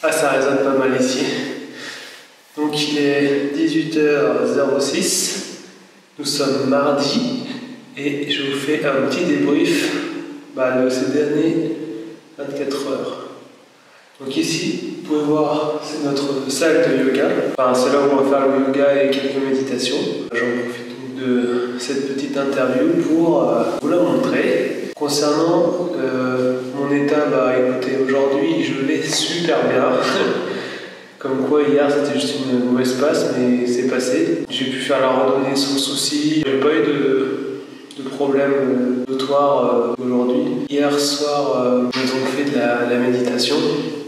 Ah, ça résonne pas mal ici. Donc il est 18h06, nous sommes mardi et je vous fais un petit débrief de ces derniers 24 heures. Donc ici, vous pouvez voir, c'est notre salle de yoga. Enfin, c'est là où on va faire le yoga et quelques méditations. J'en profite donc de cette petite interview pour vous la montrer. Concernant mon état, écoutez, aujourd'hui je vais super bien. Comme quoi hier c'était juste une mauvaise passe, mais c'est passé. J'ai pu faire la randonnée sans souci. J'ai pas eu de problème notoire aujourd'hui. Hier soir, j'ai donc fait de la méditation.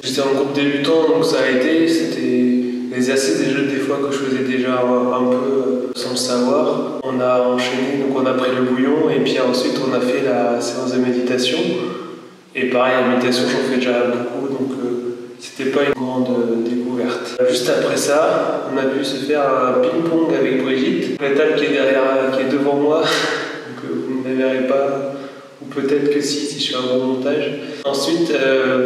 J'étais en groupe débutant, donc ça a été. C'était l'exercice des fois que je faisais déjà un peu sans le savoir. On a enchaîné, donc on a pris le bouillon et puis ensuite on a fait la séance de méditation. Et pareil, la méditation j'en fais déjà beaucoup, donc c'était pas une grande découverte. Juste après ça, on a pu se faire un ping-pong avec Brigitte. La table qui est devant moi, donc vous ne la verrez pas, ou peut-être que si je fais un bon montage. Ensuite,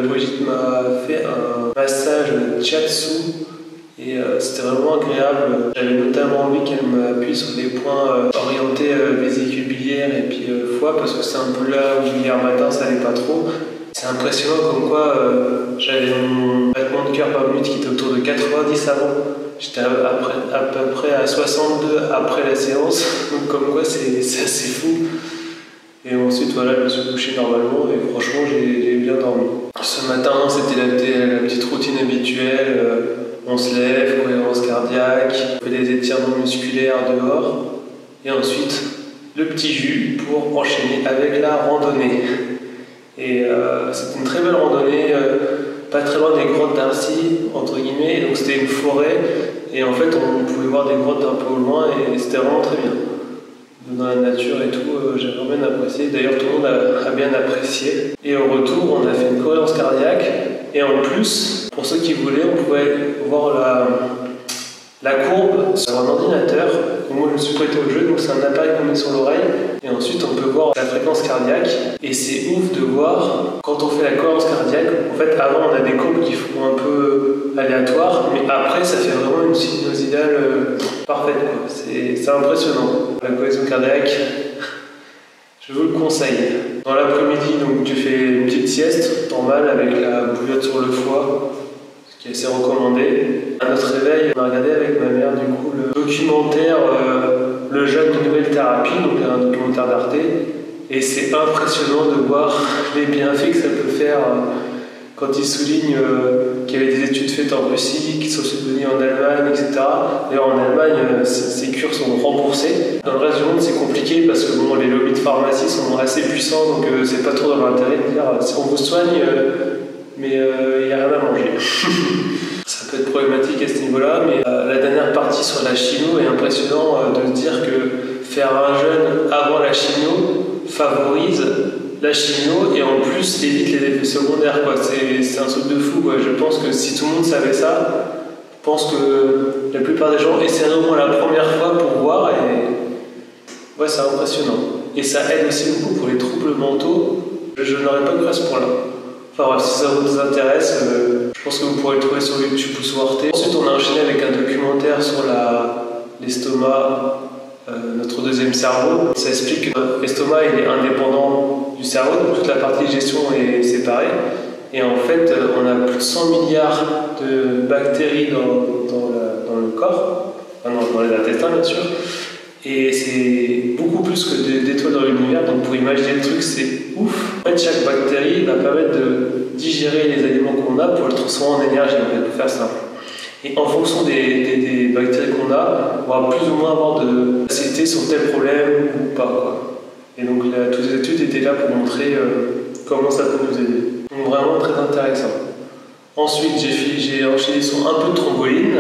Brigitte m'a fait un massage shiatsu et c'était vraiment agréable. J'avais notamment envie qu'elle m'appuie sur des points orientés vésicule biliaire et puis foie, parce que c'est un peu là où hier matin ça n'allait pas trop. C'est impressionnant comme quoi j'avais mon battement de cœur par minute qui était autour de 90 avant. J'étais à peu près à 62 après la séance, donc comme quoi c'est assez fou. Et ensuite voilà, je me suis couché normalement et franchement j'ai bien dormi. Ce matin c'était la petite routine habituelle, on se lève, cohérence cardiaque, on fait des étirements musculaires dehors et ensuite le petit jus pour enchaîner avec la randonnée. Et c'était une très belle randonnée, pas très loin des grottes d'Arcy, entre guillemets, donc c'était une forêt, et en fait on pouvait voir des grottes un peu au loin, et c'était vraiment très bien. Dans la nature et tout, j'ai vraiment apprécié, d'ailleurs tout le monde a bien apprécié. Et au retour, on a fait une cohérence cardiaque, et en plus, pour ceux qui voulaient, on pouvait voir la courbe sur un ordinateur. Moi je me suis prêté au jeu, donc c'est un appareil qu'on met sur l'oreille et ensuite on peut voir la fréquence cardiaque et c'est ouf de voir quand on fait la cohérence cardiaque. En fait avant on a des courbes qui font un peu aléatoires, mais après ça fait vraiment une sinusoïdale parfaite quoi. C'est impressionnant. La cohésion cardiaque, je vous le conseille. Dans l'après-midi donc tu fais une petite sieste normale avec la bouillotte sur le foie, qui est assez recommandé. À notre réveil, on a regardé avec ma mère du coup le documentaire Le jeûne de nouvelle thérapie, donc un documentaire d'Arte, et c'est impressionnant de voir les bienfaits que ça peut faire quand il souligne qu'il y avait des études faites en Russie, qui sont soutenues en Allemagne, etc. D'ailleurs en Allemagne, ces cures sont remboursées. Dans le reste du monde c'est compliqué parce que les lobbies de pharmacie sont assez puissants, donc c'est pas trop dans l'intérêt de dire si on vous soigne, mais il n'y a rien à manger. Ça peut être problématique à ce niveau-là, mais la dernière partie sur la chimio est impressionnant de se dire que faire un jeûne avant la chimio favorise la chimio et en plus évite les effets secondaires. C'est un truc de fou. Je pense que si tout le monde savait ça, je pense que la plupart des gens essaieraient au moins la première fois pour voir et c'est impressionnant. Et ça aide aussi beaucoup pour les troubles mentaux. Je n'aurais pas cru à ce point-là. Enfin bref, si ça vous intéresse, je pense que vous pourrez le trouver sur YouTube ou sur Arte. Ensuite, on a enchaîné avec un documentaire sur l'estomac, notre deuxième cerveau. Ça explique que l'estomac il est indépendant du cerveau, donc toute la partie gestion est séparée. Et en fait, on a plus de 100 milliards de bactéries dans le corps, dans les intestins bien sûr. Et c'est beaucoup plus que d'étoiles dans l'univers, donc pour imaginer le truc, c'est ouf. En fait, chaque bactérie va permettre de digérer les aliments qu'on a pour le transformer en énergie, on va faire simple. Et en fonction des bactéries qu'on a, on va plus ou moins avoir de facilité sur tel problème ou pas. Et donc toutes les études étaient là pour montrer comment ça peut nous aider. Donc vraiment très intéressant. Ensuite, j'ai enchaîné sur un peu de thrombolyne,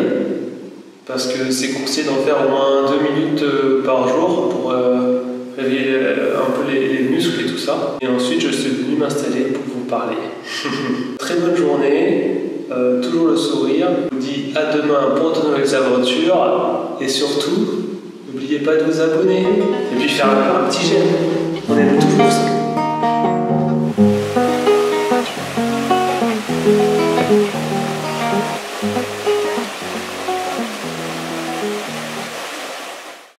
parce que c'est conseillé d'en faire au moins 2 minutes par jour pour réveiller un peu les muscles et tout ça. Et ensuite, je suis venu m'installer pour vous parler. Très bonne journée, toujours le sourire. Je vous dis à demain pour de nouvelles aventures. Et surtout, n'oubliez pas de vous abonner et puis faire un petit j'aime. On aime toujours ça.